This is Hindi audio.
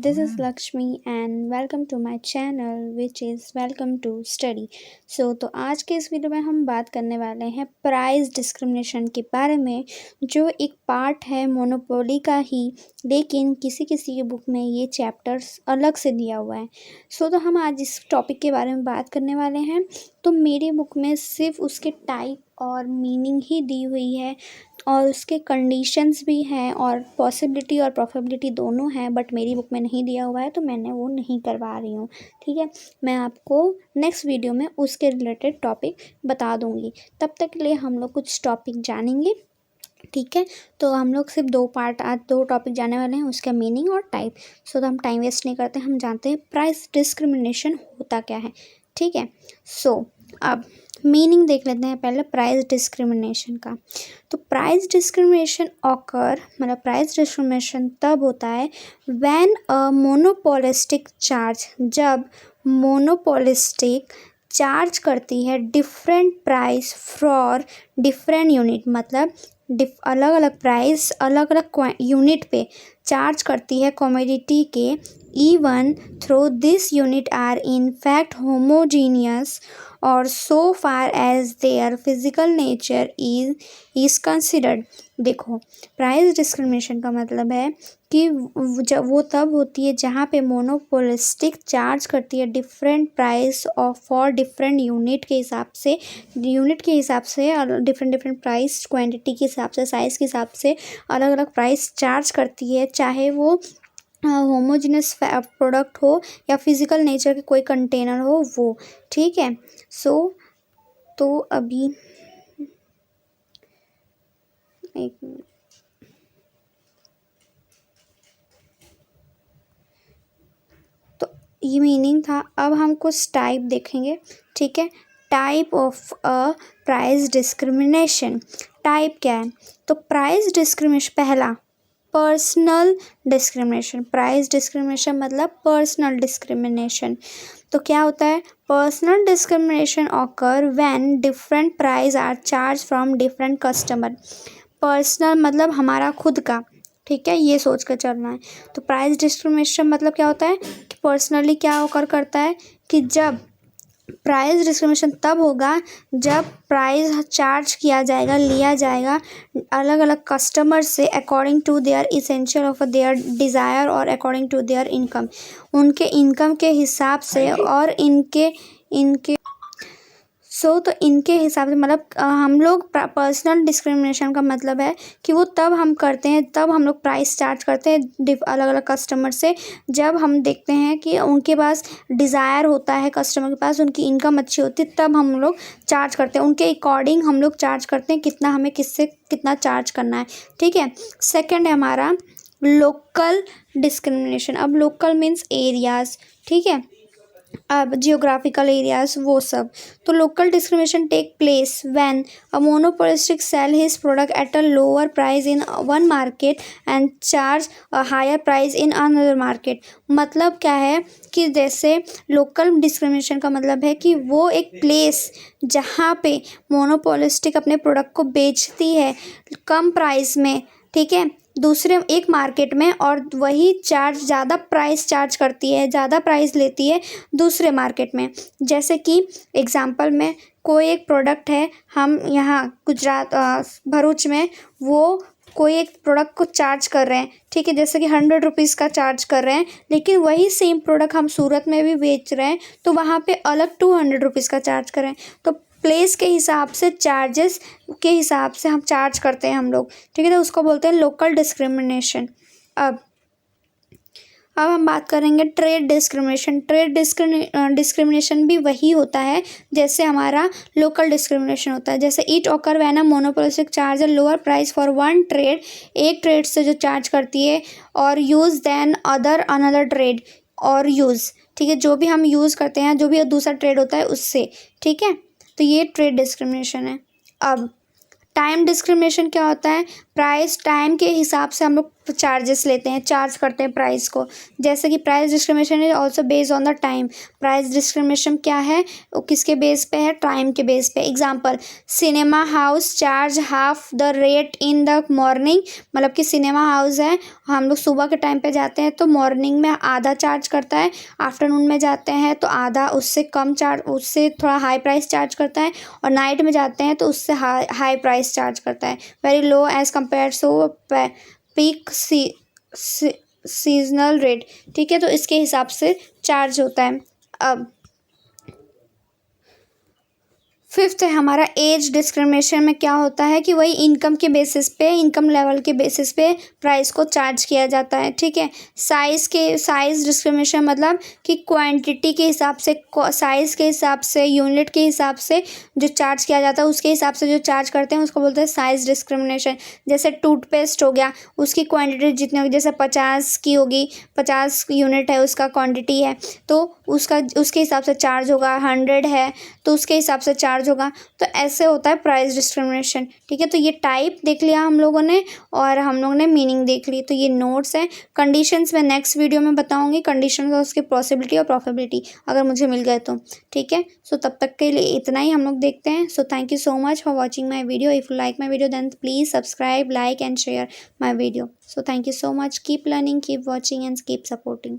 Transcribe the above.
This is Lakshmi and welcome to my channel which is welcome to study. तो आज के इस वीडियो में हम बात करने वाले हैं प्राइस डिस्क्रिमिनेशन के बारे में, जो एक पार्ट है मोनोपोली का ही, लेकिन किसी किसी की बुक में ये चैप्टर्स अलग से दिया हुआ है। तो हम आज इस टॉपिक के बारे में बात करने वाले हैं। तो मेरी बुक में सिर्फ उसके टाइप और मीनिंग ही दी हुई है और उसके कंडीशंस भी हैं और पॉसिबिलिटी और प्रोबेबिलिटी दोनों हैं, बट मेरी बुक में नहीं दिया हुआ है तो मैंने वो नहीं करवा रही हूँ। ठीक है, मैं आपको नेक्स्ट वीडियो में उसके रिलेटेड टॉपिक बता दूँगी। तब तक के लिए हम लोग कुछ टॉपिक जानेंगे। ठीक है, तो हम लोग सिर्फ आज दो टॉपिक जाने वाले हैं, उसका मीनिंग और टाइप। तो हम टाइम वेस्ट नहीं करते, हम जानते हैं प्राइस डिस्क्रिमिनेशन होता क्या है। ठीक है, अब मीनिंग देख लेते हैं पहले प्राइस डिस्क्रिमिनेशन का। तो प्राइस डिस्क्रिमिनेशन प्राइस डिस्क्रिमिनेशन तब होता है व्हेन अ मोनोपोलिस्टिक चार्ज, जब मोनोपोलिस्टिक चार्ज करती है different price for different unit, मतलब अलग अलग प्राइस अलग अलग यूनिट पे चार्ज करती है कमोडिटी के, even through this unit are in fact homogeneous और so far as their physical nature is considered. देखो, प्राइस डिस्क्रिमिनेशन का मतलब है कि जब वो तब होती है जहाँ पे मोनोपोलिस्टिक चार्ज करती है different price for different unit के हिसाब से डिफरेंट प्राइस क्वांटिटी के हिसाब से, साइज़ के हिसाब से अलग अलग प्राइस चार्ज करती है, चाहे वो होमोजेनस प्रोडक्ट हो या फिजिकल नेचर के कोई कंटेनर हो वो। ठीक है, तो अभी एक मिनट, तो ये मीनिंग था। अब हम कुछ टाइप देखेंगे। ठीक है, type of a price discrimination. Type क्या है? तो प्राइस डिस्क्रिमिनेशन, पहला पर्सनल डिस्क्रिमिनेशन। प्राइस डिस्क्रिमिनेशन मतलब पर्सनल डिस्क्रिमिनेशन। तो क्या होता है? Personal discrimination occur when different price are charge from different customer. Personal मतलब हमारा खुद का, ठीक है, ये सोच कर चलना है। तो प्राइस डिस्क्रिमिनेशन मतलब क्या होता है कि पर्सनली क्या ओकर करता है कि जब प्राइस डिस्क्रिमिनेशन तब होगा जब प्राइस चार्ज किया जाएगा, लिया जाएगा अलग अलग कस्टमर से according to their essential of their desire और अकॉर्डिंग टू देयर इनकम, उनके इनकम के हिसाब से और इनके तो इनके हिसाब से, मतलब हम लोग पर्सनल डिस्क्रिमिनेशन का मतलब है कि वो तब हम करते हैं, तब हम लोग प्राइस चार्ज करते हैं अलग अलग कस्टमर से जब हम देखते हैं कि उनके पास डिज़ायर होता है, कस्टमर के पास उनकी इनकम अच्छी होती है, तब हम लोग चार्ज करते हैं, उनके अकॉर्डिंग हम लोग चार्ज करते हैं कितना हमें किससे कितना चार्ज करना है। ठीक है, सेकेंड है हमारा लोकल डिस्क्रिमिनेशन। अब लोकल मीन्स एरियाज़, ठीक है, अब जियोग्राफिकल एरियाज वो सब। तो local discrimination take place when a monopolistic sell his product at a lower price in one market and charge a higher price in another market. मतलब क्या है कि जैसे लोकल डिस्क्रिमिनेशन का मतलब है कि वो एक प्लेस जहाँ पे मोनोपोलिस्टिक अपने प्रोडक्ट को बेचती है कम प्राइस में, ठीक है, दूसरे एक मार्केट में, और वही ज़्यादा प्राइस चार्ज करती है, ज़्यादा प्राइस लेती है दूसरे मार्केट में। जैसे कि एग्जांपल में कोई एक प्रोडक्ट है, हम यहाँ गुजरात भरूच में वो कोई एक प्रोडक्ट को चार्ज कर रहे हैं, ठीक है, जैसे कि 100 रुपीज़ का चार्ज कर रहे हैं, लेकिन वही सेम प्रोडक्ट हम सूरत में भी बेच रहे हैं तो वहाँ पे अलग 200 रुपीज़ का चार्ज कर रहे हैं। तो प्लेस के हिसाब से, चार्जेस के हिसाब से हम चार्ज करते हैं हम लोग, ठीक है, तो उसको बोलते हैं लोकल डिस्क्रिमिनेशन। अब हम बात करेंगे ट्रेड डिस्क्रिमिनेशन। ट्रेड डिस्क्रिमिनेशन भी वही होता है जैसे हमारा लोकल डिस्क्रिमिनेशन होता है। जैसे it occur when a monopolistic charge a lower price for one trade, एक ट्रेड से जो चार्ज करती है, और यूज़ देन अनदर ट्रेड और यूज़, ठीक है, जो भी हम यूज़ करते हैं, जो भी दूसरा ट्रेड होता है उससे, ठीक है, तो ये ट्रेड डिस्क्रिमिनेशन है। अब टाइम डिस्क्रिमिनेशन क्या होता है? प्राइस टाइम के हिसाब से हम लोग चार्जेस लेते हैं, चार्ज करते हैं प्राइस को। जैसे कि price discrimination is also based on the time. Price discrimination क्या है, वो किसके बेस पे है, टाइम के बेस पे। Example, cinema house charge half the rate in the morning, मतलब कि सिनेमा हाउस है, हम लोग सुबह के टाइम पे जाते हैं तो मॉर्निंग में आधा चार्ज करता है, आफ्टरनून में जाते हैं तो आधा, उससे कम चार्ज, उससे थोड़ा हाई प्राइस चार्ज करता है, और नाइट में जाते हैं तो उससे हाई प्राइस चार्ज करता है, very low as compare to peak seasonal rate. ठीक है, तो इसके हिसाब से चार्ज होता है। अब फिफ्थ है हमारा एज डिस्क्रिमिनेशन में क्या होता है कि वही इनकम के बेसिस पे, इनकम लेवल के बेसिस पे प्राइस को चार्ज किया जाता है। ठीक है, साइज़ डिस्क्रिमिनेशन मतलब कि क्वांटिटी के हिसाब से, साइज़ के हिसाब से, यूनिट के हिसाब से जो चार्ज किया जाता है, उसके हिसाब से जो चार्ज करते हैं उसको बोलते हैं साइज़ डिस्क्रिमिनेशन। जैसे टूथपेस्ट हो गया, उसकी क्वान्टिटी जितनी होगी, जैसे 50 की होगी, 50 यूनिट है उसका क्वान्टिटी है, तो उसके हिसाब से चार्ज होगा। 100 है तो उसके हिसाब से चार्ज होगा। तो ऐसे होता है प्राइस डिस्क्रिमिनेशन। ठीक है, तो ये टाइप देख लिया हम लोगों ने, और हम लोगों ने मीनिंग देख ली। तो ये नोट्स हैं। कंडीशंस मैं नेक्स्ट वीडियो में बताऊंगी, कंडीशन और उसकी पॉसिबिलिटी और प्रॉफिबिलिटी, अगर मुझे मिल गए तो। ठीक है, सो तब तक के लिए इतना ही हम लोग देखते हैं। So thank you so much for watching my video. If you like my video then please subscribe, like and share my video. So thank you so much. Keep learning, keep watching and keep supporting.